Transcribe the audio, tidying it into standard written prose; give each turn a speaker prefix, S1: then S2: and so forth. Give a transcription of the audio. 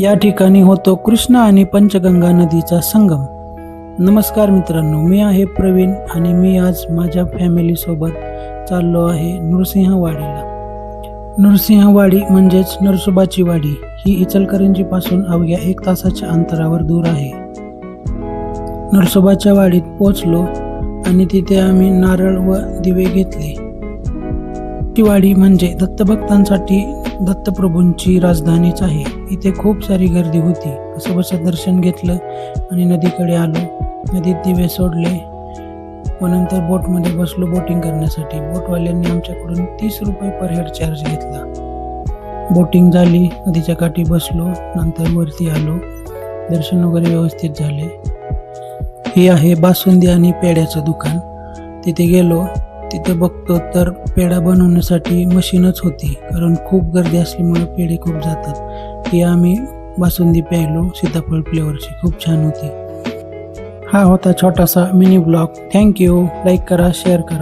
S1: या ठिकाणी होतो कृष्णा आणि पंचगंगा नदीचा संगम. नमस्कार मित्रांनो, मी आहे प्रवीण आणि मी आज माझ्या फॅमिलीसोबत चाललो आहे नृसिंहवाडीला. नृसिंहवाडी म्हणजेच नरसोबाची वाडी ही इचलकरंजीपासून अवघ्या 1 तासाच्या अंतरावर दूर आहे. नरसोबाच्या वाडीत पोचलो आणि तिथे आम्ही नारळ व दिवे घेतले. ती वाडी म्हणजे दत्तभक्तांसाठी दत्तप्रभूंची राजधानीच आहे. इथे खूप सारी गर्दी होती. कसं दर्शन घेतलं आणि नदीकडे आलो. नदीत दिवे सोडले व नंतर बोटमध्ये बसलो बोटिंग करण्यासाठी. बोटवाल्यांनी आमच्याकडून 30 रुपये पर हेड चार्ज घेतला. बोटिंग झाली, नदीच्या काठी बसलो, नंतर वरती आलो. दर्शन वगैरे व्यवस्थित झाले. हे आहे बासुंदी आणि पेड्याचं दुकान. तिथे गेलो. तिथे बघतो तर पेढा बनवण्यासाठी मशीनच होती, कारण खूप गर्दी असल्यामुळे पेढे खूप जातात. ही आम्ही बासुंदी प्यायलो, सीताफळ फ्लेवरची, खूप छान होती. हा होता छोटासा मिनी ब्लॉग. थँक्यू. लाईक करा, शेअर करा.